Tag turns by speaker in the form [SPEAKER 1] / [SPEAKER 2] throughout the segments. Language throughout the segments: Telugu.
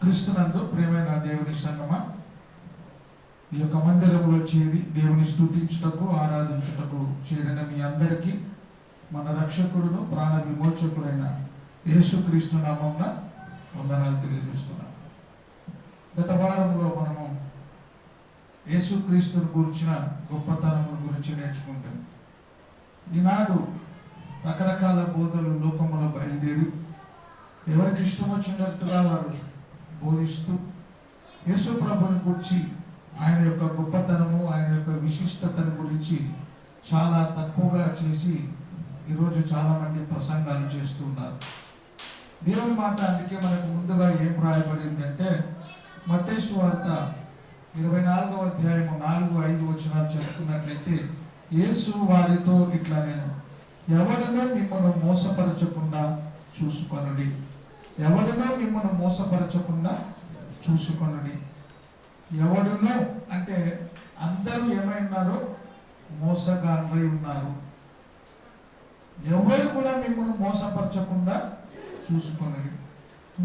[SPEAKER 1] క్రీస్తునందు ప్రియమైన దేవుని సంగమా, ఈ యొక్క మందిరంలో చేరి దేవుని స్తుతించుటకు ఆరాధించుటకు చేరిన మీ అందరికీ మన రక్షకుడును ప్రాణ విమోచకుడైన యేసుక్రీస్తు నామమున వందనాలు తెలియజేస్తున్నాం. గత వారంలో మనము యేసుక్రీస్తుని గురించిన గొప్పతనం గురించి నేర్చుకుంటాం. ఈనాడు రకరకాల బోధలు లోకములో బయలుదేరి ఎవరికి ఇష్టం వచ్చినట్టుగా వారు బోధిస్తూ యేసు ప్రభుని గురించి, ఆయన యొక్క గొప్పతనము, ఆయన యొక్క విశిష్టతను గురించి చాలా తక్కువగా చేసి ఈరోజు చాలామంది ప్రసంగాలు చేస్తున్నారు. దేవుని మాట అందుకే మనకు ముందుగా ఏం రాయబడిందంటే, మత్తయి సువార్త 24వ అధ్యాయము 4-5 వచనాలు చెప్పుకున్నట్లయితే, యేసు వారితో ఇట్లా నేను ఎవడనో మిమ్మల్ని మోసపరచకుండా చూసుకొనుడి. ఎవడనో మిమ్మల్ని మోసపరచకుండా చూసుకొనుడి. ఎవడునో అంటే అందరూ ఏమైనారో మోసగాళ్ళై ఉన్నారు. ఎవరు కూడా మిమ్మల్ని మోసపరచకుండా చూసుకొనుడి.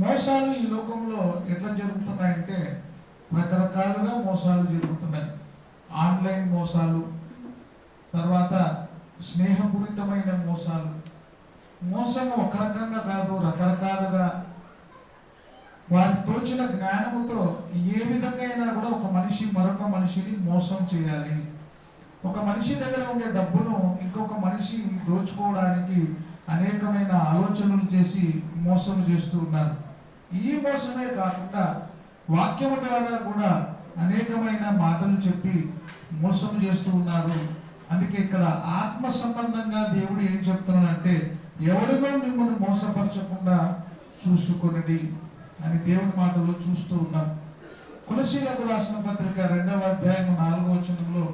[SPEAKER 1] మోసాలు ఈ లోకంలో ఎట్లా జరుగుతున్నాయంటే రకరకాలుగా మోసాలు జరుగుతున్నాయి. ఆన్లైన్ మోసాలు, తర్వాత స్నేహపూరితమైన మోసాలు. మోసము ఒక రకంగా కాదు, రకరకాలుగా వారికి తోచిన జ్ఞానముతో ఏ విధంగా అయినా కూడా ఒక మనిషి మరొక మనిషిని మోసం చేయాలి. ఒక మనిషి దగ్గర ఉండే డబ్బును ఇంకొక మనిషి దోచుకోవడానికి అనేకమైన ఆలోచనలు చేసి మోసం చేస్తూ ఉన్నారు. ఈ మోసమే కాకుండా వాక్యము ద్వారా కూడా అనేకమైన మాటలు చెప్పి మోసం చేస్తూ ఉన్నారు. అందుకే ఇక్కడ ఆత్మ సంబంధంగా దేవుడు ఏం చెప్తున్నాడంటే, ఎవరినో మిమ్మల్ని మోసపరచకుండా చూసుకొనిడి అని దేవుని మాటలో చూస్తూ ఉన్నాం. కొలసీలకు రాసిన పత్రిక 2వ అధ్యాయం 4వ వచనంలో,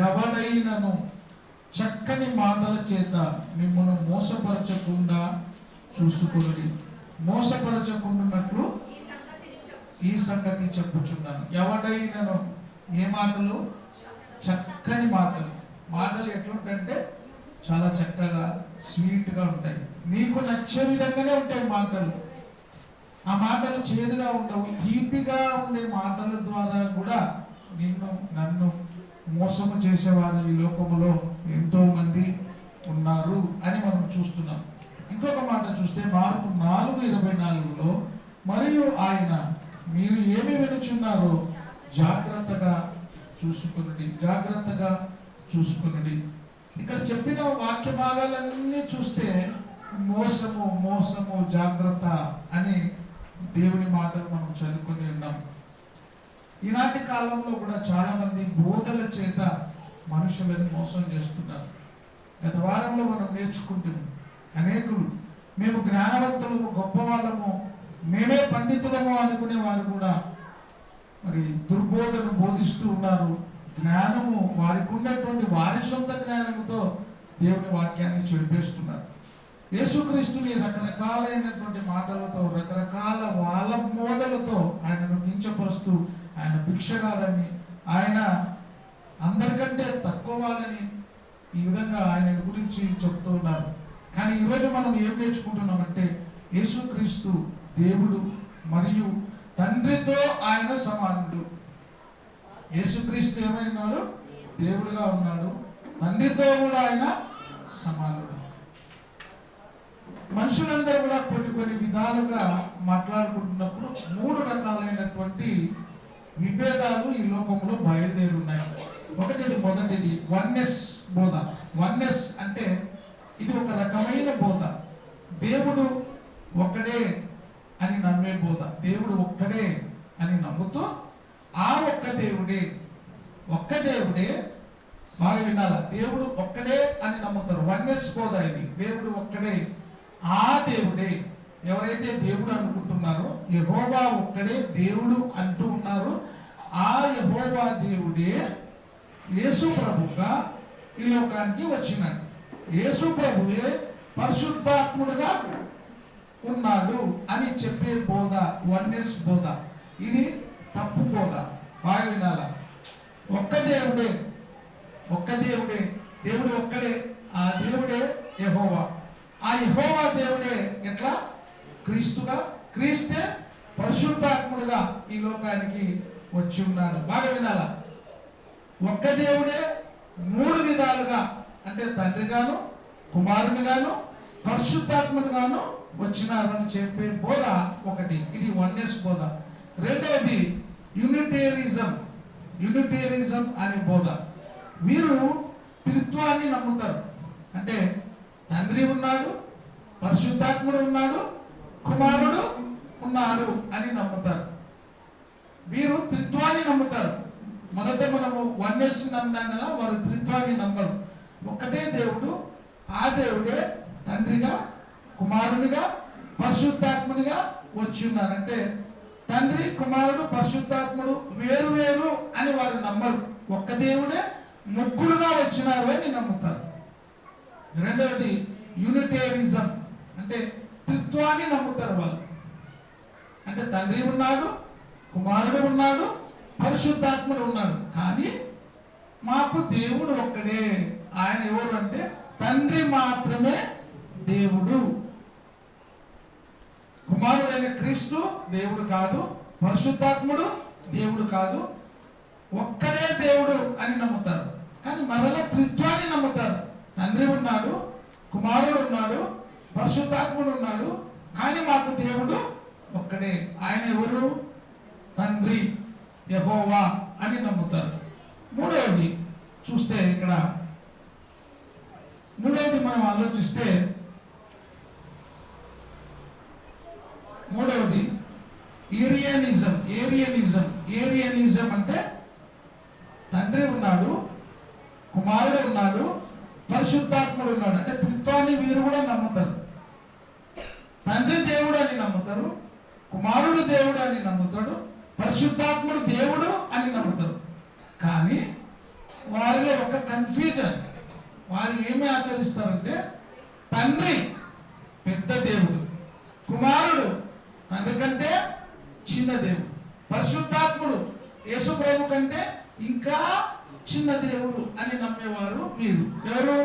[SPEAKER 1] ఎవడైనను చక్కని మాటల చేత మిమ్మల్ని మోసపరచకుండా చూసుకొనిడి. మోసపరచకుండాన్నట్లు ఈ సంగతి చెప్పుచున్నాను. ఎవడైనను ఏ మాటలు? చక్కని మాటలు. మాటలు ఎట్లుంటాయంటే చాలా చక్కగా స్వీట్గా ఉంటాయి, నీకు నచ్చే విధంగానే ఉంటాయి మాటలు. ఆ మాటలు చేదుగా ఉండవు, తీపిగా ఉండే మాటల ద్వారా కూడా నన్ను మోసము చేసేవారు ఈ లోకములో ఎంతో మంది ఉన్నారు అని మనం చూస్తున్నాం. ఇంకొక మాట చూస్తే మార్కు 4:24లో, మరియు ఆయన మీరు ఏమి వినుచున్నారో జాగ్రత్తగా చూసుకొనుడి. ఇక్కడ చెప్పిన వాక్య భాగాలన్నీ చూస్తే మోసము మోసము జాగ్రత్త అని దేవుని మాటలు మనం చదువుకొని ఉన్నాం. ఈనాటి కాలంలో కూడా చాలా మంది బోధల చేత మనుషులను మోసం చేస్తున్నారు. గత వారంలో మనం నేర్చుకుంటున్నాం, అనేకులు మేము జ్ఞానవంతులము, గొప్పవాళ్ళము, మేమే పండితులము అనుకునే వారు కూడా మరి దుర్బోధను బోధిస్తూ ఉన్నారు. జ్ఞానము వారికి ఉన్నటువంటి వారి సొంత జ్ఞానముతో దేవుని వాక్యాన్ని చెడిపేస్తున్నారు. యేసుక్రీస్తుని రకరకాలైనటువంటి మాటలతో, రకరకాల వాళ్ళ మోదలతో ఆయనను కించపరుస్తూ, ఆయన భిక్షగాడని, ఆయన అందరికంటే తక్కువ వాళ్ళని ఈ విధంగా ఆయన గురించి చెప్తూ ఉన్నారు. కానీ ఈరోజు మనం ఏం నేర్చుకుంటున్నామంటే, యేసుక్రీస్తు దేవుడు మరియు తండ్రితో ఆయన సమానుడు. యేసుక్రీస్తు ఏమైనాడు? దేవుడుగా ఉన్నాడు. తండ్రితో కూడా ఆయన సమానుడు. మనుషులందరూ కూడా కొన్ని విధాలుగా మాట్లాడుకుంటున్నప్పుడు 3 రకాలైనటువంటి విభేదాలు ఈ లోకంలో బయలుదేరి ఉన్నాయి. మొదటిది వన్నెస్ బోధ. వన్నెస్ అంటే ఇది ఒక రకమైన బోధ. దేవుడు ఒక్కడే అని నమ్మే బోధ. దేవుడు ఒక్కడే అని నమ్ముతూ ఆ ఒక్క దేవుడే బాగా వినాల, దేవుడు ఒక్కడే అని నమ్ముతారు. వన్నెస్ బోధ ఇది. దేవుడు ఒక్కడే, ఆ దేవుడే ఎవరైతే దేవుడు అనుకుంటున్నారో, యెహోవా ఒక్కడే దేవుడు అంటూ ఉన్నారు, ఆ యెహోవా దేవుడే యేసు ప్రభుగా ఈ లోకానికి వచ్చినాడు. యేసు ప్రభువే పరిశుద్ధాత్ముడుగా ఉన్నాడు అని చెప్పే బోధ వన్నెస్ బోధ. ఇది తప్పు బోధ. బాగా వినాల. ఒక్క దేవుడే, దేవుడు ఒక్కడే, ఆ దేవుడే యెహోవా. ఆ యెహోవా దేవుడే ఎట్లా? క్రీస్తుగా, క్రీస్తే పరిశుద్ధాత్ముడుగా ఈ లోకానికి వచ్చి ఉన్నాడు. బాగా వినాలా, ఒక్క దేవుడే మూడు విధాలుగా, అంటే తండ్రిగాను, కుమారునిగాను, పరిశుద్ధాత్ముడుగాను వచ్చినారని చెప్పే బోధ ఒకటి. ఇది వన్నెస్ బోధ. రెండవది యూనిటేరిజం అనే బోధ. వీరు త్రిత్వాన్ని నమ్ముతారు. అంటే తండ్రి ఉన్నాడు, పరిశుద్ధాత్ముడు ఉన్నాడు, కుమారుడు ఉన్నాడు అని నమ్ముతారు. వీరు త్రిత్వాన్ని నమ్ముతారు. మొదట మనము వన్నెస్ నమ్మాం కదా, వారు త్రిత్వాన్ని నమ్మరు. ఒక్కటే దేవుడు, ఆ దేవుడే తండ్రిగా, కుమారునిగా, పరిశుద్ధాత్మునిగా వచ్చి ఉన్నారు. అంటే తండ్రి, కుమారుడు, పరిశుద్ధాత్ముడు వేరు వేరు అని వారు నమ్మరు. ఒక్క దేవుడే ముగ్గురుగా వచ్చినారు అని నమ్ముతారు. రెండవది యూనిటేరిజం, అంటే త్రిత్వాన్ని నమ్ముతారు వాళ్ళు. అంటే తండ్రి ఉన్నాడు, కుమారుడు ఉన్నాడు, పరిశుద్ధాత్ముడు ఉన్నాడు, కానీ మాకు దేవుడు ఒక్కడే. ఆయన ఎవరు అంటే తండ్రి మాత్రమే దేవుడు. కుమారుడైన క్రీస్తు దేవుడు కాదు, పరిశుద్ధాత్ముడు దేవుడు కాదు, ఒక్కడే దేవుడు అని నమ్ముతారు. కానీ మరలా త్రిత్వాన్ని నమ్ముతారు. తండ్రి ఉన్నాడు, కుమారుడు ఉన్నాడు, పరిశుద్ధాత్ముడు ఉన్నాడు, కానీ మాకు దేవుడు ఒక్కడే. ఆయన ఎవరు? తండ్రి, యెహోవా అని నమ్ముతారు. మూడవది చూస్తే ఇక్కడ మనం ఆలోచిస్తే మూడవది ఏరియనిజం అంటే తండ్రి ఉన్నాడు, కుమారుడు ఉన్నాడు, పరిశుద్ధాత్ముడు ఉన్నాడు. అంటే త్రిత్వాన్ని వీరు కూడా నమ్ముతారు. తండ్రి దేవుడు అని నమ్ముతారు, కుమారుడు దేవుడు అని నమ్ముతాడు, పరిశుద్ధాత్ముడు దేవుడు అని నమ్ముతారు. కానీ వారిలో ఒక కన్ఫ్యూజన్. వారు ఏమి ఆచరిస్తారంటే తండ్రి పెద్ద దేవుడు, కుమారుడు తండ్రి కంటే చిన్న దేవుడు, పరిశుద్ధాత్ముడు యేసు ప్రభు కంటే ఇంకా చిన్న దేవుడు అని నమ్మేవారు వీరు. ఎవరు?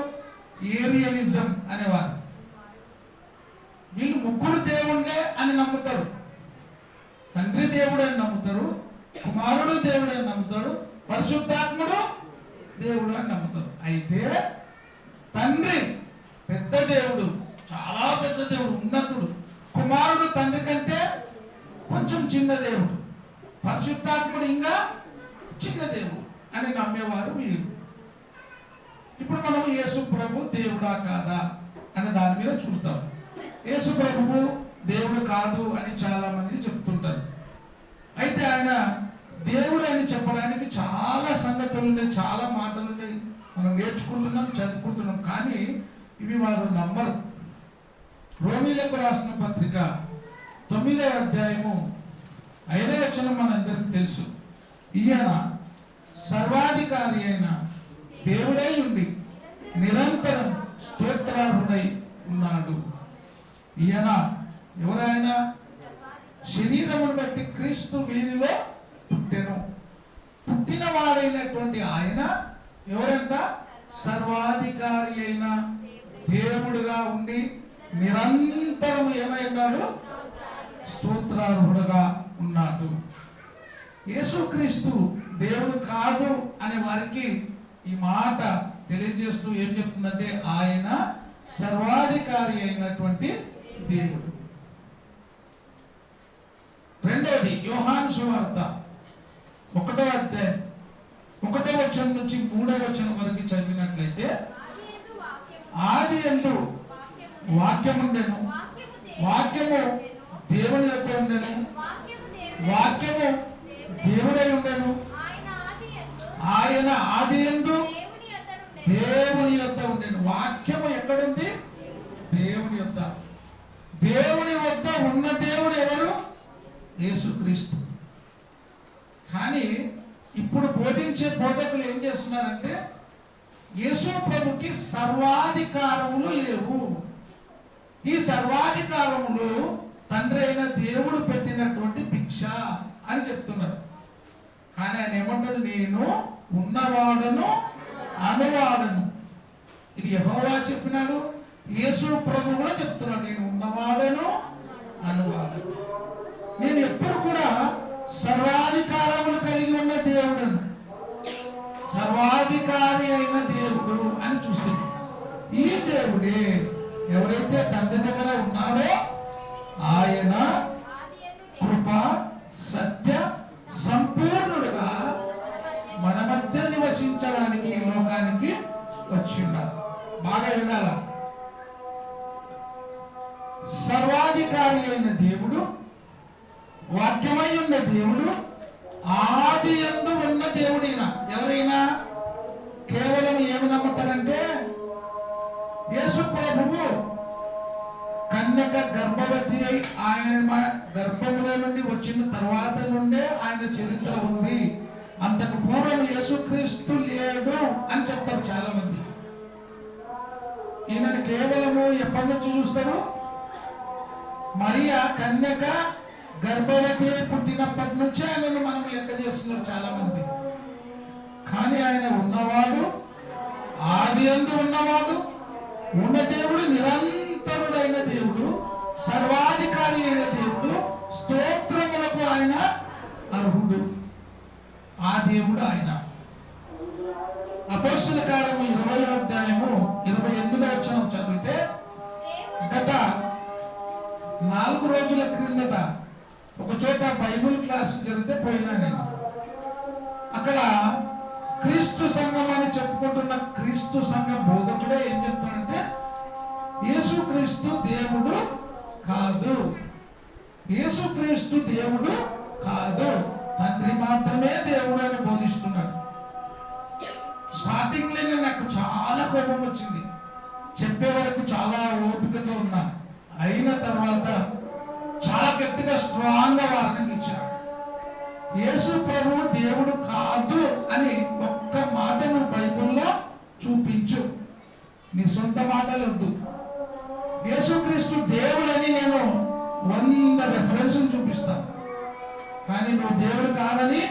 [SPEAKER 1] ఏరియనిజం అనేవారు. వీళ్ళు ముగ్గురు దేవుళ్ళే అని నమ్ముతారు. తండ్రి దేవుడు అని నమ్ముతారు, కుమారుడు దేవుడు అని నమ్ముతాడు, పరిశుద్ధాత్ముడు దేవుడు అని నమ్ముతారు. అయితే తండ్రి పెద్ద దేవుడు, చాలా పెద్ద దేవుడు, ఉన్నతుడు. కుమారుడు తండ్రి కంటే కొంచెం చిన్న దేవుడు, పరిశుద్ధాత్ముడు ఇంకా చిన్న దేవుడు అని నమ్మేవారు వీరు. ఇప్పుడు మనం యేసు ప్రభు దేవుడా కాదా అనే దాని మీద చూస్తాం. యేసు ప్రభువు దేవుడు కాదు అని చాలా మంది చెప్తుంటారు. అయితే ఆయన దేవుడు అని చెప్పడానికి చాలా సంగతులు ఉన్నాయి, చాలా మాటలు ఉన్నాయి. మనం నేర్చుకుంటున్నాం, చదువుకుంటున్నాం, కానీ ఇవి వారు నమ్మరు. రోమీలకు రాసిన పత్రిక 9వ అధ్యాయము 5వ వచనం మనందరికి తెలుసు. ఈయన సర్వాధికారి అయిన దేవుడై ఉండి నిరంతరం స్తోత్రార్హుడై ఉన్నాడు. ఈయన ఎవరైనా శరీరమును బట్టి క్రీస్తు వీరిలో పుట్టెను. పుట్టిన వాడైనటువంటి ఆయన ఎవరంట? సర్వాధికారి అయిన దేవుడుగా ఉండి నిరంతరం ఏమై ఉన్నాడు? స్తోత్రార్హుడుగా ఉన్నాడు. యేసుక్రీస్తు దేవుడు కాదు అనే వారికి ఈ మాట తెలియజేస్తూ ఏం చెప్తుందంటే ఆయన సర్వాధికారి అయినటువంటి దేవుడు. రెండవది యోహాను సువార్త 1వ అధ్యాయం 1వ వచనం నుంచి 3వ వచనం వరకు చదివినట్లయితే, ఆదియందు వాక్యము ఉండెను, వాక్యము దేవుని యొద్ద ఉండెను, వాక్యము దేవుడై ఉండెను, ఆయన ఆదియందు దేవుని యొద్ద ఉండెను. వాక్యము ఎక్కడుంది? దేవుని యొద్ద. దేవుని వద్ద ఉన్న దేవుడు ఎవరు? యేసుక్రీస్తు. కానీ ఇప్పుడు బోధించే బోధకులు ఏం చేస్తున్నారంటే యేసు ప్రభుకి సర్వాధికారములు లేవు. ఈ సర్వాధికారములు తండ్రి అయిన దేవుడు పెట్టినటువంటి భిక్ష అని చెప్తున్నారు. కానీ ఆయన ఏమంటాడు? నేను ఉన్నవాడను అనువాడను. ఇది యెహోవా చెప్పినాడు. యేసు ప్రభు కూడా చెప్తున్నాడు, నేను ఉన్నవాడను అనువాడను. నేను ఎప్పుడు దేవుడే. ఎవరైతే తండ్రి దగ్గర ఉన్నాడో ఆయన కృప సత్య సంపూర్ణుడుగా మన మధ్య నివసించడానికి ఈ లోకానికి వచ్చి ఉన్నాడు. బాగా వినాల. సర్వాధికారి అయిన దేవుడు, వాక్యమై ఉన్న దేవుడు, ఆది యందు ఉన్న దేవుడైనా ఎవరైనా కేవలం ఏమి నమ్ముతారంటే యేసు ప్రభువు కన్యక గర్భవతి అయి ఆయన గర్భంలో నుండి వచ్చిన తర్వాత నుండే ఆయన చరిత్ర ఉంది, అంతకు పూర్వం యేసుక్రీస్తు లేడు అని చెప్తారు చాలా మంది. ఈయనను కేవలము ఎప్పటి నుంచి చూస్తారు? మరియా కన్యక గర్భవతి పుట్టినప్పటి నుంచి ఆయనను మనం లెక్క చేస్తున్నారు చాలా మంది. కానీ ఆయన ఉన్నవాడు, ఆది యందు ఉన్నవాడు, ఉన్న దేవుడు, నిరంతరుడైన దేవుడు, సర్వాధికారి అయిన దేవుడు, స్తోత్రములకు ఆయన అర్హుడు. ఆ దేవుడు ఆయన. అపోస్తలుల కార్యము 20వ అధ్యాయము 28వ వచనం చదివితే, గత 4 రోజుల క్రిందట ఒక చోట బైబిల్ క్లాస్ జరిగితే పోయినా నేను. అక్కడ క్రీస్తు సంఘం అని చెప్పుకుంటున్న క్రీస్తు సంఘ బోధకుడే ఏం చెప్తాడంటే యేసుక్రీస్తు దేవుడు కాదు, యేసుక్రీస్తు దేవుడు కాదు, తండ్రి మాత్రమే దేవుడు అని బోధిస్తున్నాడు. స్టార్టింగ్ లోనే నాకు చాలా కోపం వచ్చింది. చెప్పే వరకు చాలా ఓపికతో ఉన్నా. అయిన తర్వాత చాలా గట్టిగా స్ట్రాంగ్ గా వార్నింగ్ ఇచ్చాడు. యేసు ప్రభువు దేవుడు కాదు అని ఒక్క మాట నువ్వు బైబిల్లో చూపించు. నీ సొంత మాటలు వద్దు. యేసుక్రీస్తు దేవుడని నేను 100 రెఫరెన్సులు చూపిస్తాను, కానీ నువ్వు దేవుడు కాదని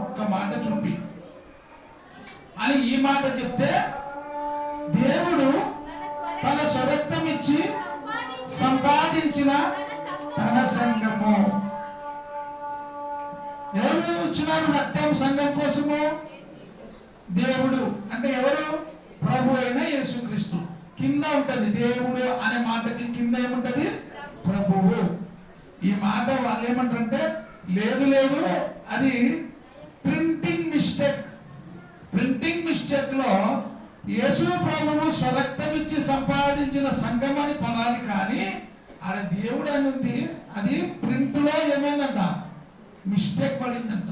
[SPEAKER 1] ఒక్క మాట చూపి అని ఈ మాట చెప్తే, దేవుడు తన స్వరక్తం ఇచ్చి సంపాదించిన తన సంఘము. ఎవరు ఇచ్చినారు రక్తం సంఘం కోసము? దేవుడు. అంటే ఎవరు? ప్రభు అయిన యేసుక్రీస్తు. కింద ఉంటది దేవుడు అనే మాటకి కింద ఏముంటది? ప్రభువు. ఈ మాట వాళ్ళు ఏమంటారంటే లేదు లేదు అది ప్రింటింగ్ మిస్టేక్. ప్రింటింగ్ మిస్టేక్ లో యేసు ప్రభువు స్వరక్తం ఇచ్చి సంపాదించిన సంఘం అని పడాలి, కానీ ఆడ దేవుడు అని ఉంది. అది ప్రింట్ లో ఏమైందంట? మిస్టేక్ పడిందంట.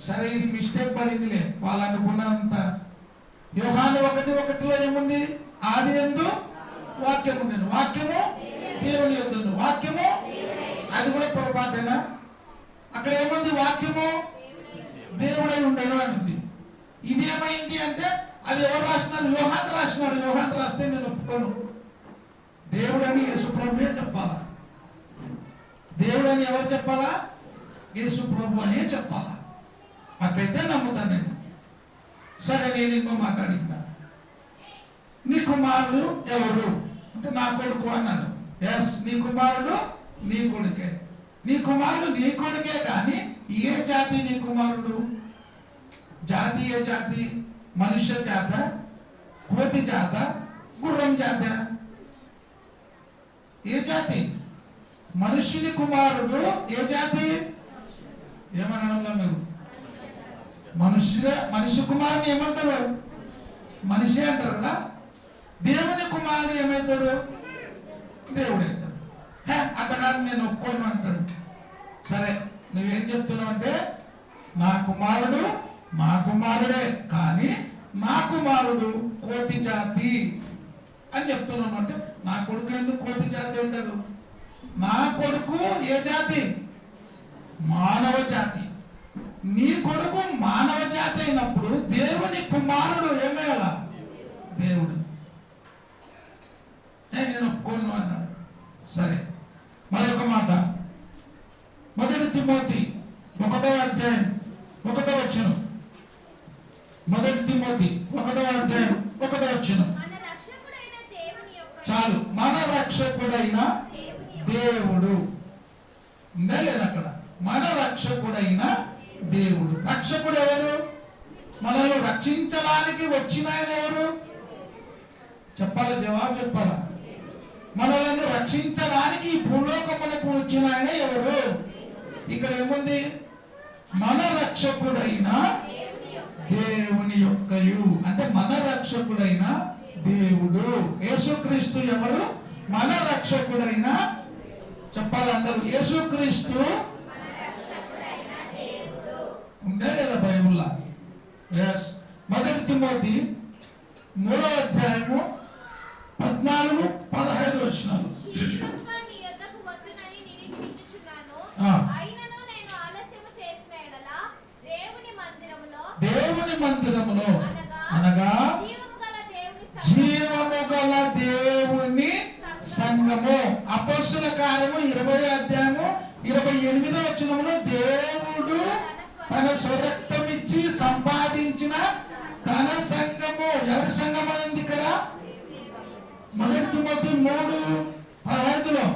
[SPEAKER 1] సరే, ఇది మిస్టేక్ పడిందిలే వాళ్ళు అనుకున్నంత. యోహాను 1:1 ఏముంది? ఆది యందు వాక్యం ఉండేను, వాక్యము దేవుని యందు, వాక్యము. అది కూడా పొరపాటేనా? అక్కడ ఏముంది? వాక్యము దేవుడై ఉండేను అని ఉంది. ఇది ఏమైంది అంటే అది ఎవరు రాసినారు? యోహాను రాసినాడు. యోహాను రాస్తే నేను ఒప్పుకోను. దేవుడని యేసు ప్రభువే చెప్పాలా. దేవుడని ఎవరు చెప్పాలా? యేసు ప్రభు అనే చెప్పాలా. అట్లయితే నమ్ముతాను నేను. సరే, నేను ఇంకో మాట్లాడినా. నీ కుమారుడు ఎవరు అంటే నా కొడుకు అన్నాడు. ఎస్, నీ కుమారుడు నీ కొడుకే. నీ కుమారుడు నీ కొడుకే, కానీ ఏ జాతి నీ కుమారుడు? జాతి ఏ జాతి? మనుష్య జాత, కోతి జాత, గుర్రం జాత? ఏ జాతి? మనుష్యుని కుమారుడు ఏ జాతి? ఏమనడంలో మీరు మనుష్య కుమారుని ఏమంటారు? మనిషి అంటారు కదా. దేవుని కుమారుడు ఏమవుతాడు? దేవుడు అవుతాడు. అట్టగాదు నేను ఒప్పుకోను అంటాడు. సరే, నువ్వేం చెప్తున్నావు అంటే నా కుమారుడు మా కుమారుడే, కానీ నా కుమారుడు కోతి జాతి అని చెప్తున్నాను. అంటే నా కొడుకు ఎందుకు కోతి జాతి అవుతాడు? నా కొడుకు ఏ జాతి? మానవ జాతి. నీ కొడుకు మానవ జాతి అయినప్పుడు దేవుని కుమారుడు ఏమేలా? దేవుడు. నేను ఒప్పుకోను అన్నాడు. సరే, మరొక మాట. 1 తిమోతి 1వ అధ్యాయం 1వ వచనం. 1 తిమోతి 1వ అధ్యాయం 1వ వచనం. చాలు. మన రక్షకుడైన దేవుడు ఉందా లేదా అక్కడ? మన రక్షకుడైన దేవుడు. రక్షకుడు ఎవరు? మనల్ని రక్షించడానికి వచ్చిన ఆయన ఎవరు? చెప్పాలా? జవాబు చెప్పాలా? మనలను రక్షించడానికి ఈ భూలోకమునకు వచ్చిన ఆయన ఎవరు? ఇక్కడ ఏముంది? మన రక్షకుడైన దేవుని యొక్కయు, అంటే మన రక్షకుడైన దేవుడు. యేసుక్రీస్తు ఎవరు? మన రక్షకుడైన, చెప్పాలి అందరూ, యేసుక్రీస్తు ఉందా లేదా బైబుల్లా? ఎస్. 1 తిమోతి 3వ అధ్యాయము 14-15 వచనాలు. దేవుని మందిరములో అనగా జీవము గల దేవుని సంఘము. అపొస్తలుల కార్యము 20వ అధ్యాయము 28వ వచనములో దేవుడు తన స్వరక్తం ఇచ్చి సంపాదించిన తన సంఘము. ఎవరి సంఘం అనేది ఇక్కడ? 1 తిమోతి 3:15లో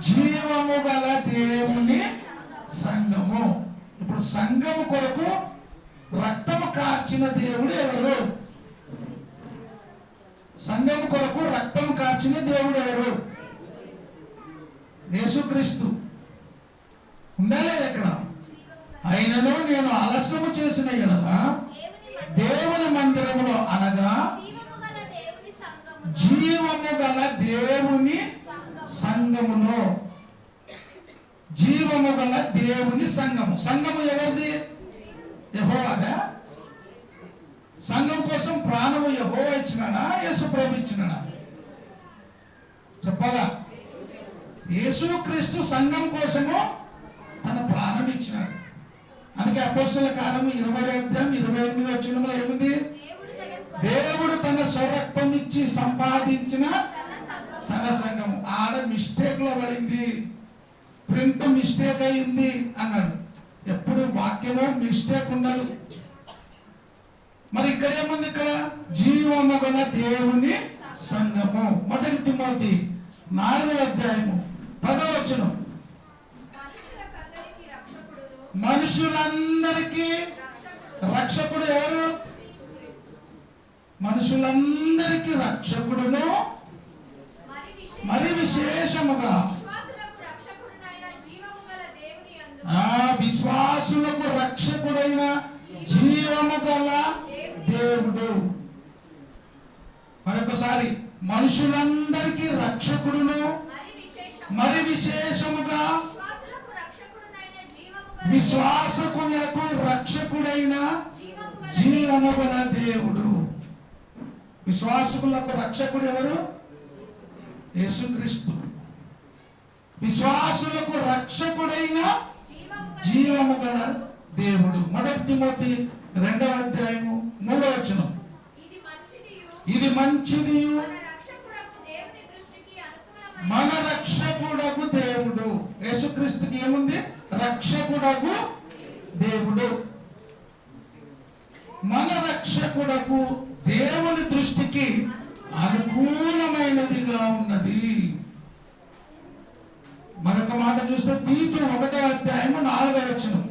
[SPEAKER 1] జీవము గల దేవుని సంఘము. ఇప్పుడు సంఘము కొరకు రక్తము కార్చిన దేవుడు ఎవరు? సంఘము కొరకు రక్తము కార్చిన దేవుడు ఎవరు? యేసుక్రీస్తు. ఉందా లేదా ఇక్కడ? అయినను నేను ఆలస్యము చేసిన ఎడల దేవుని మందిరములో అనగా జీవము గల దేవుని సంఘములో, జీవము గల దేవుని సంఘము. సంఘము ఎవరిది? యెహోవాదా? సంఘం కోసం ప్రాణము యెహోవా ఇచ్చినాడా, యేసు ప్రభు ఇచ్చినాడా? చెప్పాలా? యేసుక్రీస్తు సంఘం కోసము తన ప్రాణం ఇచ్చినాడు. అందుకే అపొస్తలుల కార్యము 20వ అధ్యాయం 28వ వచనంలో ఏముంది? దేవుడు తన స్వరక్తం ఇచ్చి సంపాదించిన తన సంఘము. ఆడ మిస్టేక్ లో పడింది, ప్రింట్ మిస్టేక్ అయింది అన్నాడు. ఎప్పుడు వాక్యము మిస్టేక్ ఉండదు. మరి ఇక్కడ ఏముంది? ఇక్కడ జీవము గల దేవుని సంఘము. 1 తిమోతి 4వ అధ్యాయము 10వ వచనం. మనుషులందరికీ రక్షకుడు ఎవరు? మనుషులందరికీ రక్షకుడును, మరి విశేషముగా విశ్వాసులకు రక్షకుడైన జీవము గల దేవుడు. మరొకసారి, మనుషులందరికీ రక్షకుడును, మరి విశేషముగా విశ్వాసకులకు రక్షకుడైన జీవము గల దేవుడు. విశ్వాసకులకు రక్షకుడు ఎవరు? యేసుక్రీస్తు. విశ్వాసులకు రక్షకుడైన జీవము గల దేవుడు. 1 తిమోతి 2వ అధ్యాయము 3వ వచనం. ఇది మంచిది మన రక్షకుడకు దేవుడు. యేసుక్రీస్తుకి ఏముంది? రక్షకుడకు దేవుడు. మన రక్షకుడకు దేవుని దృష్టికి అనుకూలమైనదిగా ఉన్నది. మరొక మాట చూస్తే తీతు 1వ అధ్యాయము 4వ వచనం.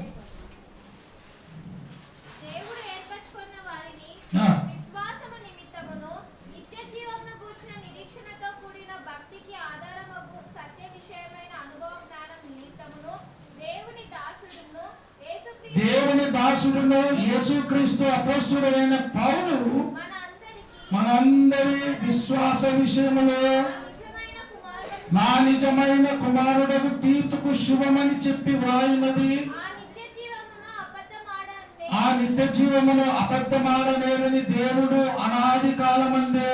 [SPEAKER 1] దేవుని దాసుడును యేసుక్రీస్తు అపోస్తలుడైన పౌలు మనందరి విశ్వాస విషయములో నా నిజమైన కుమారుడకు తీతుకు శుభమని చెప్పి వ్రాయినది. ఆ నిత్య జీవమును అబద్ధమాడలేదని దేవుడు అనాది కాలమందే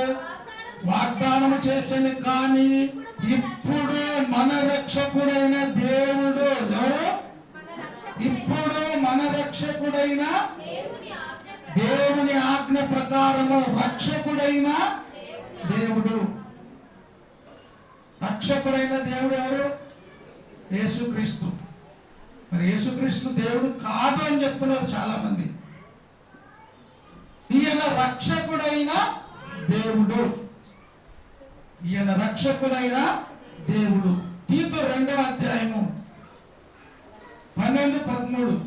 [SPEAKER 1] వాగ్దానము చేసెను. కానీ ఇప్పుడు మన రక్షకుడైన దేవుడు ఎవరు? ఇప్పుడు మన రక్షకుడైన దేవుని ఆజ్ఞ ప్రకారము రక్షకుడైన దేవుడు. రక్షకుడైన దేవుడు ఎవరు? యేసుక్రీస్తు. మరి యేసుక్రీస్తు దేవుడు కాదు అని చెప్తున్నారు చాలా మంది. ఈయన రక్షకుడైన దేవుడు. ఈయన రక్షకుడైన దేవుడు. తీతు 2వ అధ్యాయము 12-13.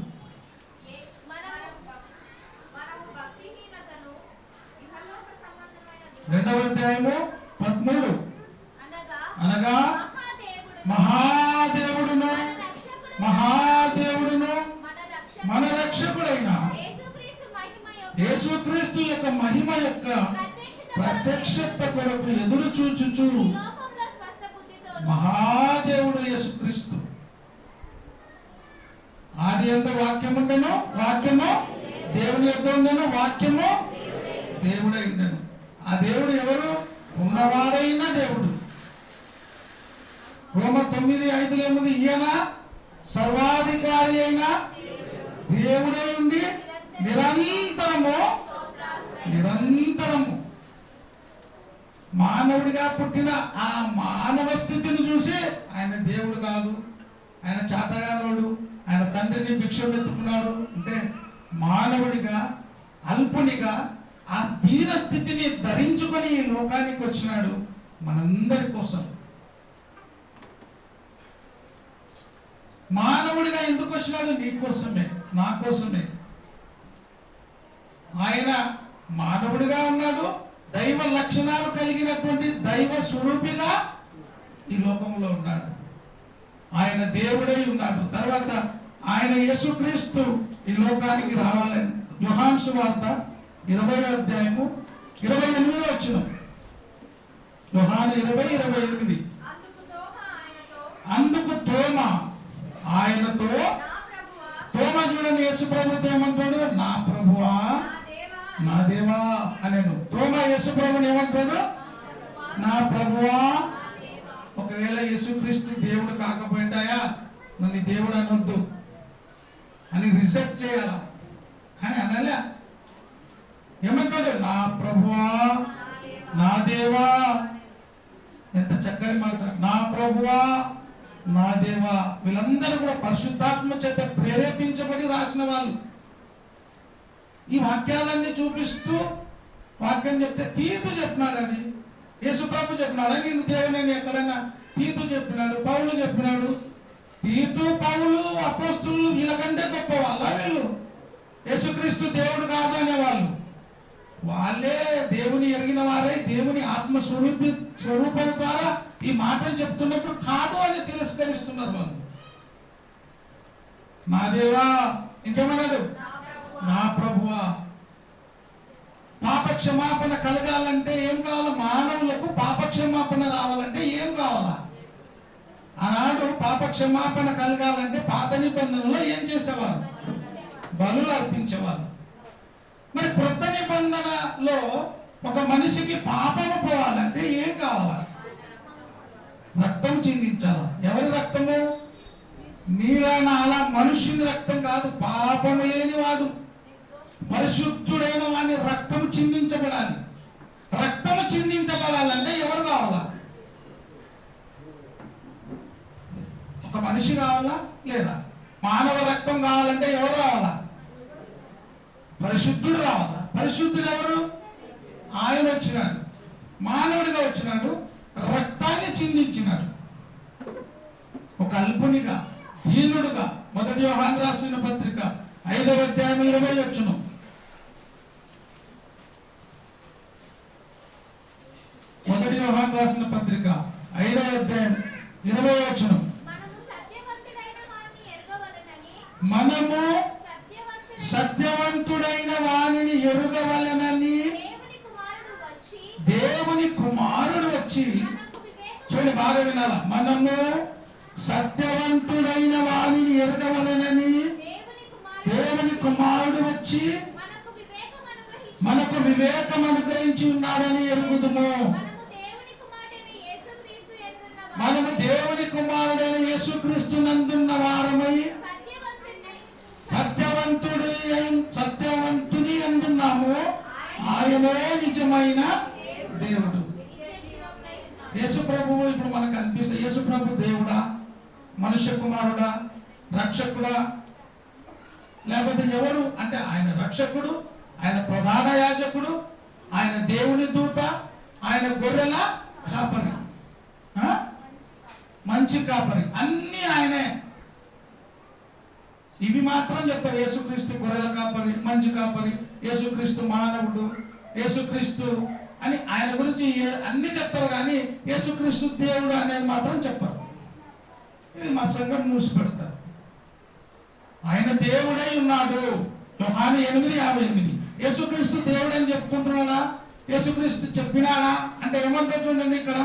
[SPEAKER 1] 2వ అధ్యాయము మహాదేవుడును మన రక్షకుడైన యేసుక్రీస్తు యొక్క మహిమ యొక్క ప్రత్యక్షత కొరకు ఎదురు చూచుచు మహాదేవుడు యేసుక్రీస్తు. ఆది ఎంత వాక్యం ఉండెను, వాక్యము దేవుని యొక్క ఉండెను, వాక్యము దేవుడై ఉండెను. ఆ దేవుడు ఎవరు? ఉన్నవాడైన దేవుడు. రోమ 9:5 ఏముంది? ఈయన సర్వాధికారి అయిన దేవుడై ఉండి నిరంతరము మానవుడిగా పుట్టిన ఆ మానవ స్థితిని చూసి ఆయన దేవుడు కాదు, ఆయన చేతగానోడు, ఆయన తండ్రిని భిక్షమెత్తుకున్నాడు అంటే మానవుడిగా అల్పునిగా ఆ దీన స్థితిని ధరించుకొని ఈ లోకానికి వచ్చినాడు మనందరి కోసం. మానవుడిగా ఎందుకు వచ్చినాడు? నీ కోసమే, నా కోసమే. ఆయన మానవుడిగా ఉన్నాడు, దైవ లక్షణాలు కలిగినటువంటి దైవ స్వరూపిగా ఈ లోకంలో ఉన్నాడు. ఆయన దేవుడై ఉన్నాడు. తర్వాత ఆయన యేసుక్రీస్తు ఈ లోకానికి రావాలని యోహాను సువార్త 20:28 యోహాను 20:28 అందుకు తోమా ఆయనతో, తోమా చూడండి, యేసు ప్రభుతో ఏమంటాడు? నా ప్రభువా, నా దేవా అనేను. తోమా యేసు ప్రభుని ఏమంటాడు? నా ప్రభువా. ఒకవేళ యేసుక్రీస్తు దేవుడు కాకపోయింటాయా, నన్ను దేవుడు అనొద్దు అని రిజెక్ట్ చేయాల. కానీ అనలే, ఏమంటాడు? నా ప్రభువా, నా దేవా. ఎంత చక్కని మాట! నా ప్రభువా, నా దేవా. వీళ్ళందరూ కూడా పరిశుద్ధాత్మ చేత ప్రేరేపించబడి రాసిన వాళ్ళు. ఈ వాక్యాలన్నీ చూపిస్తూ వాక్యం చెప్తే తీతు చెప్పినాడు, అది యేసుప్రభు చెప్పినాడు. నేను దేవుని ఎక్కడైనా తీతు చెప్పినాడు, పౌలు చెప్పినాడు. తీతు, పౌలు, అపోస్తులు వీళ్ళకంటే గొప్ప వాళ్ళ వీళ్ళు? యేసుక్రీస్తు దేవుడు కాదు అనేవాళ్ళు. వాళ్ళే దేవుని ఎరిగిన వారే దేవుని ఆత్మ స్వరూపం ద్వారా ఈ మాటలు చెప్తున్నప్పుడు కాదు అని తిరస్కరిస్తున్నారు వాళ్ళు. నా దేవా, ఇంకేమన్నాడు? నా ప్రభువా. పాప క్షమాపణ కలగాలంటే ఏం కావాలి? మానవులకు పాప క్షమాపణ రావాలంటే ఏం కావాలా? ఆనాడు పాప క్షమాపణ కలగాలంటే పాత నిబంధనలో ఏం చేసేవారు? బలులు అర్పించేవారు. మరి క్రొత్త నిబంధనలో ఒక మనిషికి పాపము పోవాలంటే ఏం కావాలా? రక్తం చిందించాలా. ఎవరి రక్తము? నీలా నాలా మనుషుని రక్తం కాదు, పాపము లేని వాడు పరిశుద్ధుడైన వాని రక్తము చిందించబడాలి. రక్తము చిందించబడాలంటే ఎవరు కావాలా? ఒక మనిషి కావాలా లేదా? మానవ రక్తం కావాలంటే ఎవరు రావాలా? పరిశుద్ధుడు రావాలా. పరిశుద్ధుడు ఎవరు? ఆయన వచ్చినాడు, మానవుడిగా వచ్చినాడు, రక్తాన్ని చిందించినాడు. ఒక అల్పునిగా, దీనుడుగా. 1 యోహాను రాసిన పత్రిక 5:20 1 యోహాను రాసిన పత్రిక 5:20 మనము సత్యవంతుడైన వానిని ఎరుగవలెనని దేవుని కుమారుడు వచ్చి, చూడండి బాగా వినాల, మనము సత్యవంతుడైన వానిని ఎరుగవలెనని దేవుని కుమారుడు వచ్చి మనకు వివేకం అనుగ్రహించి ఉన్నాడని ఎరుగుదుము. మనము దేవుని కుమారుడైన యేసుక్రీస్తు నందున్న వారమై సత్యవంతుని అందున్నాము. ఆయనే నిజమైన దేవుడు. యేసు ప్రభువు ఇప్పుడు మనకు అనిపిస్తే యేసు ప్రభు దేవుడా, మనుష్య కుమారుడా, రక్షకుడా, లేకపోతే ఎవరు అంటే ఆయన రక్షకుడు, ఆయన ప్రధాన యాజకుడు, ఆయన దేవుని దూత, ఆయన గొర్రెల కాపరి, మంచి కాపరి, అన్ని ఆయనే. ఇవి మాత్రం చెప్తారు. యేసుక్రీస్తు గొర్రెల కాపరి, మంచి కాపరి, యేసుక్రీస్తు మానవుడు, యేసుక్రీస్తు అని ఆయన గురించి అన్ని చెప్తారు. కానీ యేసుక్రీస్తు దేవుడు అనేది మాత్రం చెప్పరు. ఇది మా సంఘం మూసి పెడతారు. ఆయన దేవుడై ఉన్నాడు. యోహాను 8:58. యేసుక్రీస్తు దేవుడు అని చెప్పుకుంటున్నాడా? యేసుక్రీస్తు చెప్పినాడా అంటే ఏమంటారు చూడండి ఇక్కడ.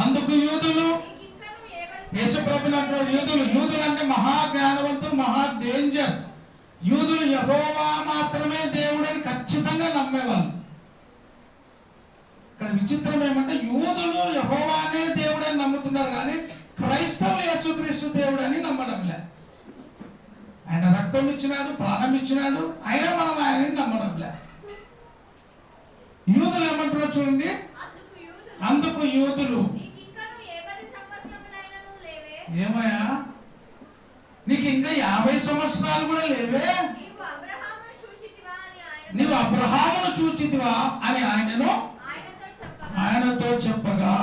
[SPEAKER 1] అందుకు యూదులు యేసుప్రభుని అంటారు. యూదులు అంటే మహా జ్ఞానవంతులు, మహా డేంజర్. యూదులు యెహోవా మాత్రమే దేవుడని ఖచ్చితంగా నమ్మేవాళ్ళు. ఇక్కడ విచిత్రం ఏమంటే యూదులు యెహోవానే దేవుడని నమ్ముతున్నారు, కానీ క్రైస్తవులు యేసుక్రీస్తు దేవుడని నమ్మడం లే. ఆయన రక్తం ఇచ్చినాడు, ప్రాణం ఇచ్చినాడు, అయినా మనం ఆయనని నమ్మడం లే. యూదులు ఏమంటున్నారు చూడండి. అందుకు యూదులు, ఏమయ్యా నీకు ఇంకా 50 సంవత్సరాలు కూడా లేవే, నీవు అబ్రహామును చూచితివా అని ఆయనతో చెప్పగా,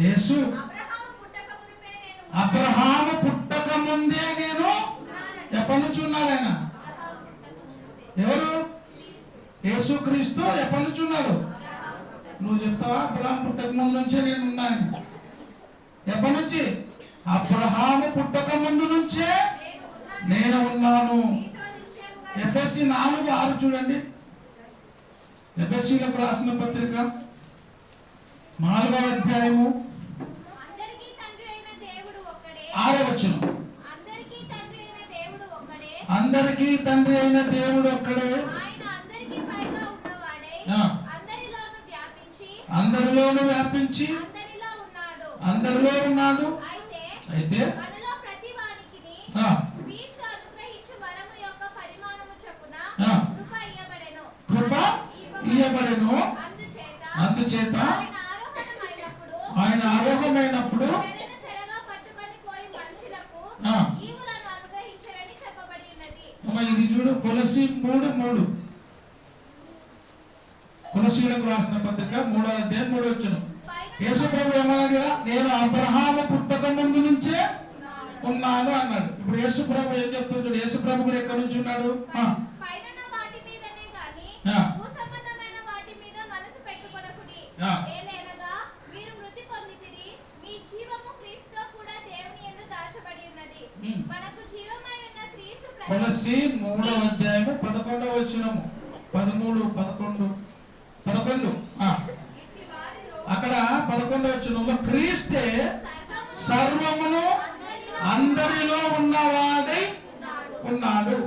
[SPEAKER 1] యేసు అబ్రహాము పుట్టక ముందే నేను ఎప్పటి నుంచి ఉన్నాడు ఆయన? ఎవరు? యేసుక్రీస్తు ఎప్పటి నుంచి ఉన్నాడు? నువ్వు చెప్తావా? అబ్రహాము పుట్టక ముందు నుంచే నేను ఉన్నాను. ఎప్పటి నుంచి? అబ్రహాము పుట్టక ముందు నుంచే నేను ఉన్నాను. ఎఫెసీ 4:6 చూడండి. ఎఫెసీలకు రాసిన పత్రిక 4వ అధ్యాయము 6వ వచనం. అందరికీ తండ్రి అయిన దేవుడు ఒక్కడే, అందరిలోను వ్యాపించి అందరిలో ఉన్నాడు. అయితే కృప ఇయ్యబడెను. అందుచేత ఆయన ఆరోహమైనప్పుడు ఇది చూడు, కొలసీ 3:3. కొలసీలకు రాసిన పత్రిక 3వ అధ్యాయం 3వ వచనం. యేసు ప్రభు ఏమన్నాడు? నేను అబ్రహాము పుట్టక ముందు నుంచే ఉన్నాను అన్నాడు. ఇప్పుడు యేసు ప్రభు ఏం చెప్తున్నాడు? యేసు ప్రభు కూడా ఎక్కడి నుంచి ఉన్నాడు? కొలసీ 3వ అధ్యాయము 11వ వచనము. 13, 11. అక్కడ 11వ వచనంలో క్రీస్తే సర్వమును అందరిలో ఉన్నవాడై ఉన్నాడు.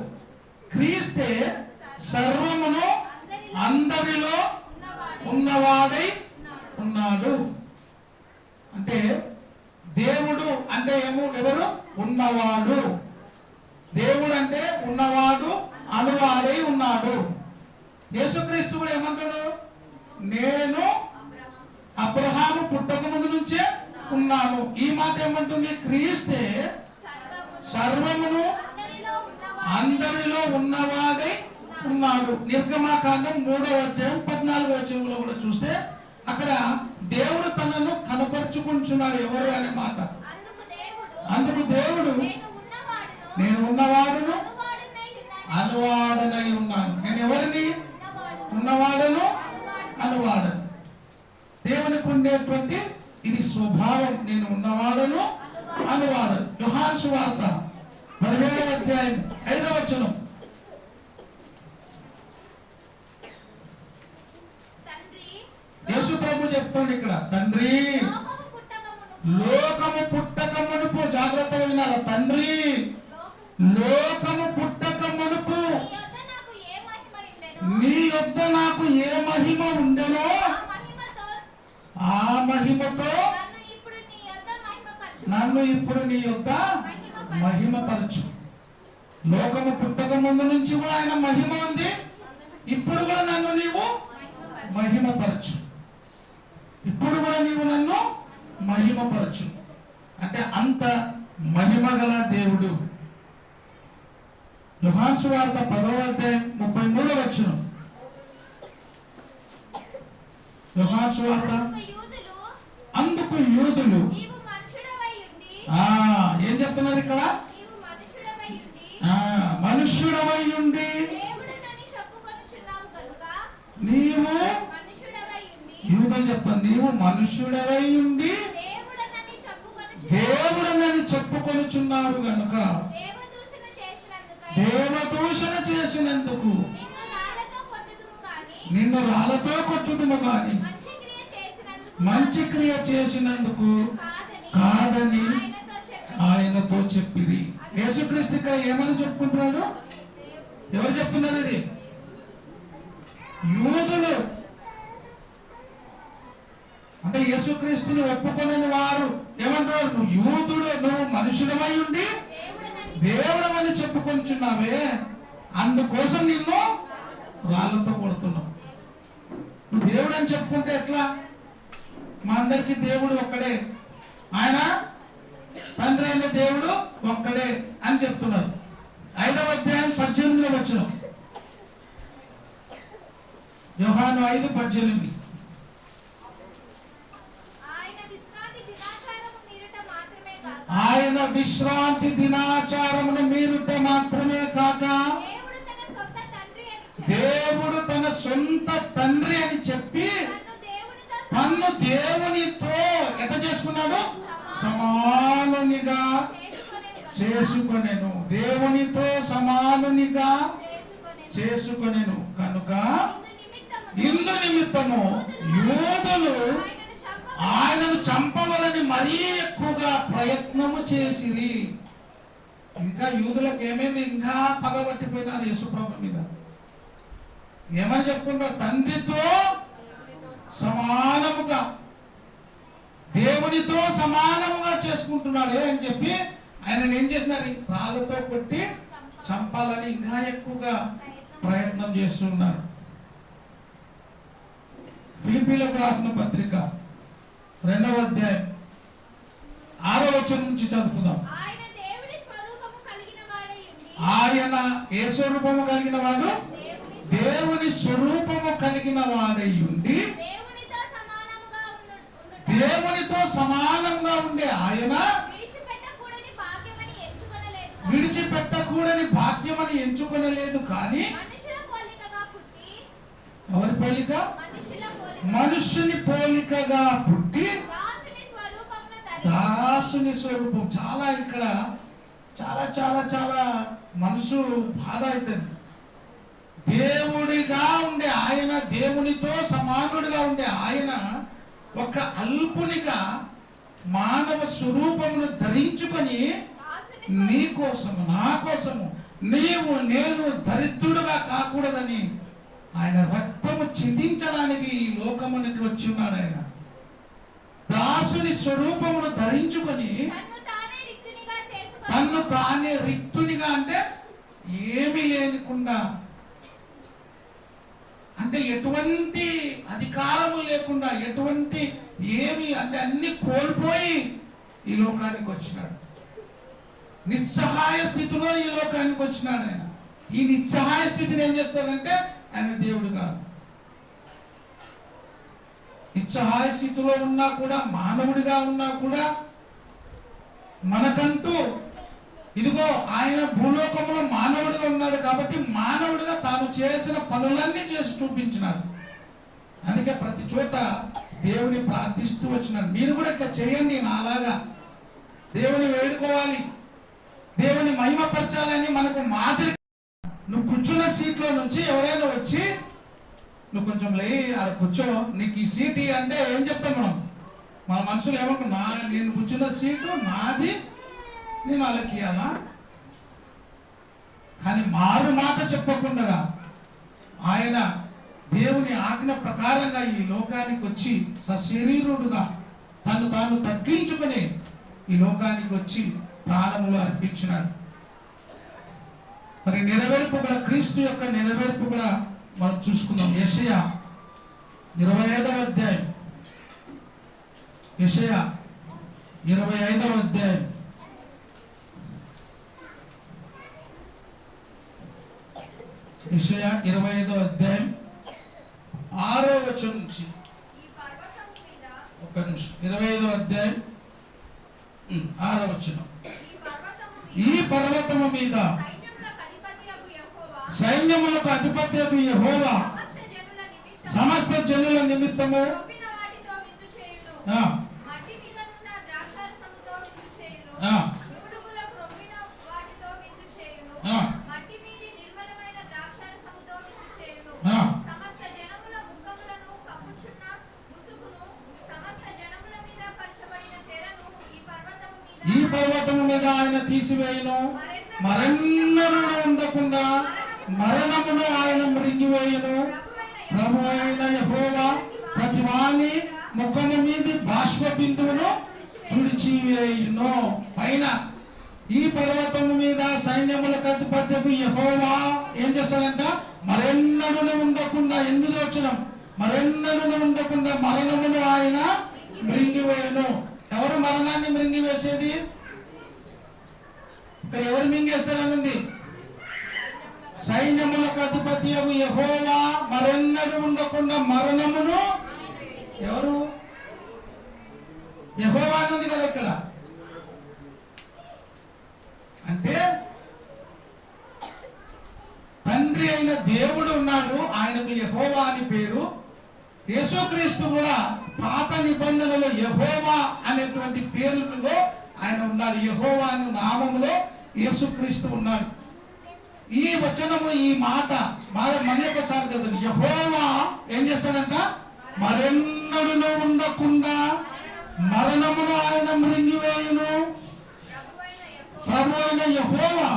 [SPEAKER 1] క్రీస్తే సర్వమును అందరిలో ఉన్నవాడై ఉన్నాడు. అంటే దేవుడు అంటే ఎవరు? ఉన్నవాడు. దేవుడు అంటే ఉన్నవాడు, అనువాడై ఉన్నాడు. యేసుక్రీస్తు కూడా ఏమంటాడు? నేను అబ్రహాము పుట్టక ముందు నుంచే ఉన్నాను. ఈ మాట ఏమంటుంది? క్రీస్తే సర్వమును అందరిలో ఉన్నవాడై ఉన్నాడు. నిర్గమాకాండం 3వ అధ్యాయం 14వ వచనంలో కూడా చూస్తే అక్కడ దేవుడు తనను కనపరుచుకుంటున్నాడు ఎవరు అనే మాట. అందుకు దేవుడు నేను ఉన్నవాడును, అనువాడనై ఉన్నాను. నేను ఎవరిని? ఉన్నవాడను, అనువాడను. దేవునికి ఉండేటువంటి ఇది స్వభావం. నేను ఉన్నవాడను, అనువాడను. యోహాను సువార్త 17వ అధ్యాయం 5వ వచనం. యేసు ప్రభు చెప్తాడు ఇక్కడ, తండ్రి లోకము పుట్టక మునుపు, జాగ్రత్తగా వినాలి, తండ్రి లోకము పుట్టక మునుపు నీ యొద్ద నాకు ఏ మహిమ ఉండెనో ఆ మహిమతో నన్ను ఇప్పుడు నీ యొద్ద మహిమపరచు. లోకము పుట్టక ముందు నుంచి కూడా ఆయన మహిమ ఉంది. ఇప్పుడు కూడా నన్ను నీవు మహిమపరచు. ఇప్పుడు కూడా నీవు నన్ను మహిమపరచు. అంటే అంత మహిమ గల దేవుడు. యోహాను సువార్త 10వ అధ్యాయం 33వ వచనం. యోహాను సువార్త. అందుకు యూదులు ఏం చెప్తున్నారు ఇక్కడ? మనుష్యుడవై ఉండి నీవు యూదులు చెప్తాను, నీవు మనుష్యుడవై ఉండి దేవుడనని చెప్పుకొనుచున్నావు గనుక దేవదూషణ చేసినందుకు నిన్ను రాళ్లతో కొట్టుదుము గాని మంచి క్రియ చేసినందుకు కాదని ఆయనతో చెప్పిరి. యేసుక్రీస్తు ఇక్కడ ఏమని చెప్పుకుంటున్నాడు? ఎవరు చెప్తున్నారు ఇది? యూదులు. అంటే యేసుక్రీస్తుని ఒప్పుకొనని వారు ఏమంటారు? నువ్వు యూదుడు, నువ్వు మనుషుడమై ఉండి దేవుడమని చెప్పుకొంచున్నావే, అందుకోసం నిన్ను రాళ్లతో కొడుతున్నావు. నువ్వు దేవుడు అని చెప్పుకుంటే ఎట్లా? మా అందరికీ దేవుడు ఒక్కడే, ఆయన తండ్రి అయిన దేవుడు ఒక్కడే అని చెప్తున్నారు. 5వ అధ్యాయం 18లో వచ్చిన యోహాను 5:18. ఆయన విశ్రాంతి దినాచారమును మీరుట మాత్రమే కాక దేవుడు తన సొంత తండ్రి అని చెప్పి తన్ను దేవునితో ఎట చేసుకున్నాడు? సమానునిగా చేసుకొనెను. దేవునితో సమానునిగా చేసుకొనెను కనుక ఇందు నిమిత్తము యూదులు ఆయనను చంపవలని మరీ ఎక్కువగా ప్రయత్నము చేసిరి. ఇంకా యూదులకు ఏమైంది? ఇంకా పగబట్టిపోయినారు యేసుప్రభు మీద. ఏమని చెప్పుకున్నారు? తండ్రితో సమానముగా, దేవునితో సమానముగా చేసుకుంటున్నాడు అని చెప్పి ఆయన ఏం చేసినారు? రాళ్ళతో కొట్టి చంపాలని ఇంకా ఎక్కువగా ప్రయత్నం చేస్తున్నారు. ఫిలిప్పీలకు రాసిన పత్రిక 2వ అధ్యాయం 6వ వచనం నుంచి చదువుకుందాం. ఆయన ఏ స్వరూపము కలిగిన వాడు? దేవుని స్వరూపము కలిగిన వాడై ఉండి దేవునితో సమానంగా ఉండే ఆయన విడిచిపెట్టకూడని భాగ్యమని ఎంచుకొనలేదు. కానీ ఎవరి పోలిక? మనుష్యుని పోలికగా పుట్టి దాసుని స్వరూపం. చాలా ఇక్కడ చాలా చాలా చాలా మనసు బాధ అవుతుంది. దేవుడిగా ఉండే ఆయన, దేవునితో సమానుడిగా ఉండే ఆయన ఒక అల్పునిగా మానవ స్వరూపమును ధరించుకొని నీ కోసము, నా కోసము, నీవు నేను దరిద్రుడుగా కాకూడదని ఆయన రక్తము చిందించడానికి ఈ లోకమునికి వచ్చి ఉన్నాడు. ఆయన దాసుని స్వరూపమును ధరించుకొని తన్ను తానే రిక్తునిగా, అంటే ఏమీ లేకుండా, అంటే ఎటువంటి అధికారము లేకుండా, ఎటువంటి ఏమి అంటే అన్ని కోల్పోయి ఈ లోకానికి వచ్చినాడు. నిస్సహాయ స్థితిలో ఈ లోకానికి వచ్చినాడు. ఆయన ఈ నిస్సహాయ స్థితిని ఏం చేస్తాడంటే ఆయన దేవుడు కాదు. నిస్సహాయ స్థితిలో ఉన్నా కూడా, మానవుడిగా ఉన్నా కూడా మనకంటూ ఇదిగో ఆయన భూలోకంలో మానవుడిగా ఉన్నాడు కాబట్టి మానవుడిగా తాను చేసిన పనులన్నీ చేసి చూపించినాడు. అందుకే ప్రతి చోట దేవుని ప్రార్థిస్తూ వచ్చినాడు. మీరు కూడా ఇట్లా చేయండి, నాలాగా దేవుని వేడుకోవాలి, దేవుని మహిమపరచాలని మనకు మాదిరి. నువ్వు కూర్చున్న సీట్లో నుంచి ఎవరైనా వచ్చి నువ్వు కొంచెం లే అక్కడ కూర్చో, నీకు ఈ సీట్ అంటే ఏం చెప్తాం మనం? మన మనుషులు ఏమనుకున్నా, నేను కూర్చున్న సీటు నాది, నేను వాళ్ళకి ఇవ్వాలా? కానీ మారు మాట చెప్పకుండా ఆయన దేవుని ఆజ్ఞ ప్రకారంగా ఈ లోకానికి వచ్చి సశరీరుడుగా తను తాను తగ్గించుకుని ఈ లోకానికి వచ్చి ప్రాణములు అర్పించినాడు. మరి నెరవేర్పు కూడా, క్రీస్తు యొక్క నెరవేర్పు కూడా మనం చూసుకుందాం. యెషయా 25వ అధ్యాయం, యెషయా 25వ అధ్యాయం 25వ అధ్యాయం 6వ వచనం నుంచి, ఒక్క నిమిషం, 25వ అధ్యాయం 6వ వచనం. ఈ పర్వతము మీద సైన్యములకు అధిపత్యకు యెహోవా సమస్త జనుల నిమిత్తము
[SPEAKER 2] మట్టి మీద నున్న ద్రాక్షారసముతో విందు చేయును, నూలుగుల క్రొవ్విన వాటితో విందు చేయును, మట్టి మీది నిర్మలమైన ద్రాక్షారసముతో విందు చేయును. సమస్త జనముల ముఖములను కప్పుచున్న ముసుగును, సమస్త జనముల మీద పరచబడిన తెరను ఈ పర్వతము మీద
[SPEAKER 1] ఆయన తీసివేయును. మరెన్నడూ ఉండకుండా మరణమును ఆయన మృంగివేయును. ప్రభువైన యెహోవా ప్రతి వాని ముఖము మీది బాష్ప బిందువును తుడిచివేయును. పైన ఈ పర్వతము మీద సైన్యములకు అధిపత్యకు యెహోవా ఏం చేస్తాడంట? మరెన్నడూ ఉండకుండా, 8వ వచనం, మరెన్నడూ ఉండకుండా మరణమును ఆయన మృంగివేయును. ఎవరు మరణాన్ని మృంగివేసేది? ఇక్కడ ఎవరు మింగేస్తారనుంది? సైన్యములకు అధిపతి యెహోవా మరెన్నడూ ఉండకుండా మరణమును ఎవరు? యెహోవా అన్నది కదా ఇక్కడ. అంటే తండ్రి అయిన దేవుడు ఉన్నాడు, ఆయనకు యెహోవా అని పేరు. యేసుక్రీస్తు కూడా పాత నిబంధనలో యెహోవా అనేటువంటి పేరులో ఆయన ఉన్నాడు. యెహోవా అనే నామములో యేసుక్రీస్తు ఉన్నాడు. ఈ వచనము, ఈ మాట బాగా మళ్ళీ ఒకసారి చదువు. యెహోవా ఏం చేస్తాడంట? మరెన్నడూ ఉండకుండా మరణమును ఆయన మృంగివేయును. ప్రభువైన యెహోవా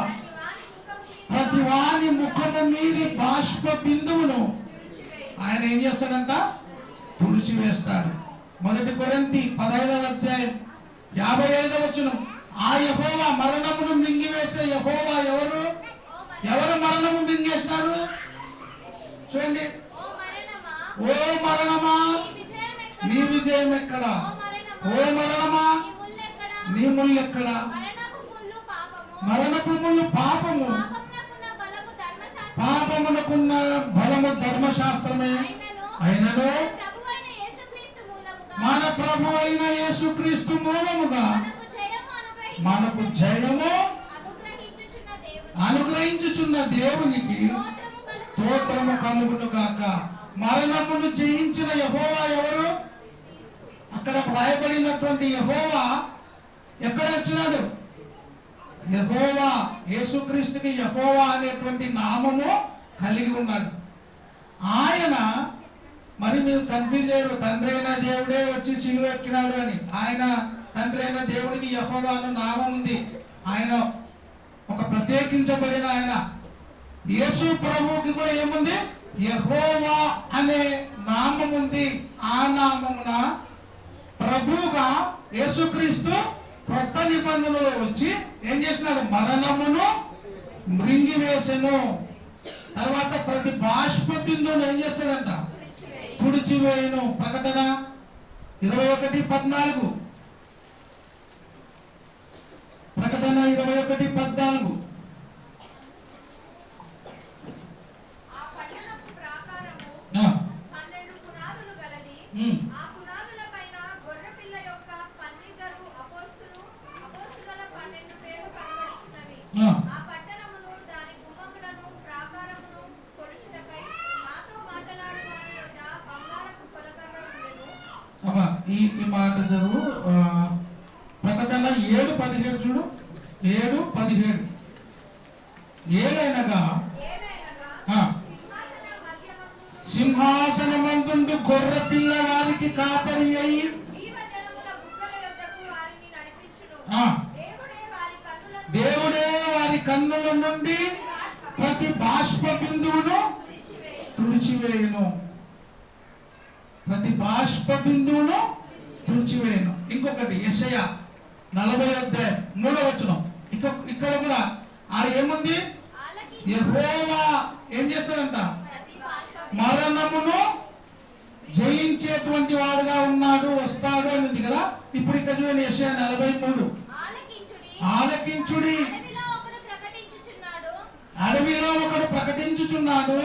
[SPEAKER 1] ప్రతి వాని ముఖము మీది బాష్ప బిందువును ఆయన ఏం చేస్తాడంట? తుడిచివేస్తాడు. 1 కొరింథీ 15వ అధ్యాయం 55వ వచనం. ఆ యెహోవా మరణమును మింగివేసే యెహోవా ఎవరు? ఎవరు మరణము మింగేస్తారు? చూడండి. ఓ మరణమా నీ విజయం ఎక్కడ? ఓ మరణమా నీ ముల్లెక్కడ? మరణపు ముళ్ళు పాపము, పాపమునకున్న బలము ధర్మశాస్త్రమే. అయినను మన ప్రభు అయిన యేసుక్రీస్తు మూలముగా మనకు జయము అనుగ్రహించుచున్న దేవునికి స్తోత్రము కలుగును గాక. మరణమును జయించిన యెహోవా ఎవరు? అక్కడ రాయబడినటువంటి యెహోవా ఎక్కడ వచ్చినాడు? యెహోవా, యేసుక్రీస్తుకి యెహోవా అనేటువంటి నామము కలిగి ఉన్నాడు. ఆయన మరి మీరు కన్ఫ్యూజ్ అయ్యారు, తండ్రి అయిన దేవుడే వచ్చి సిలువ ఎక్కినాడు అని. ఆయన తండ్రి అయిన దేవుడికి యెహోవా అనే నామం ఉంది. ఆయన ఒక ప్రత్యేకించబడిన ఆయన. యేసు ప్రభువుకి కూడా ఏముంది? యెహోవా అనే నామం ఉంది. ఆ నామమున ప్రభువుగా యేసుక్రీస్తు కొత్త నిబంధనలో వచ్చి ఏం చేసినాడు? మరణమును మృంగివేసెను. తర్వాత ప్రతి బాష్ప బిందువును ఏం చేస్తాడంట? తుడిచివేయును. ప్రకటన 21:14. ప్రకటన 21:14. ఈ మాట చదువు. ప్రకటన 7:17 చూడు. 7:17. ఏలైనగా సింహాసనమందుండు గొర్రె పిల్ల వారికి కాపరి అయి దేవుడే వారి కన్నుల నుండి ప్రతి బాష్ప బిందువును తుడిచివేయును. ప్రతి బాష్ప బిందువును తుడిచివేయును. ఇంకొకటి యెషయా 40:3వ వచనం. ఇక్కడ కూడా ఆడ ఏముంది? యెహోవా ఏం చేస్తాడంట? మరణమును జయించేటువంటి వాడుగా ఉన్నాడు, వస్తాడు అని ఉంది కదా. ఇప్పుడు ఇక్కడ చూడండి, యెషయా 43. ఆలకించుడి, అడవిలో ఒకడు ప్రకటించుచున్నాడు.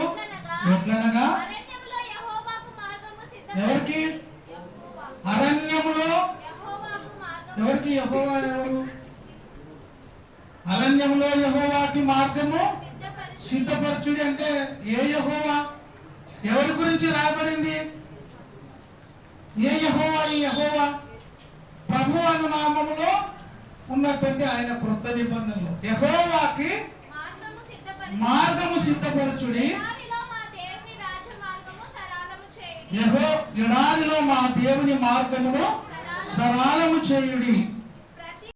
[SPEAKER 1] ఎట్లనగా ఎవరికి? అరణ్యములో. ఎవరికి? యెహోవా ఎవరు? అరణ్యములో యెహోవాకి మార్గము సిద్ధపరచుడి అంటే ఏ యెహోవా? ఎవరి గురించి రాయబడింది? ఏ యెహోవా? ఈ యెహోవా ప్రభు అను నామములో ఉన్నటువంటి ఆయన క్రొత్త నిబంధనలు. యెహోవాకి మార్గము సిద్ధపరచుడి, ఎడారిలో మా దేవుని మార్గమును సరళము చేయుడి.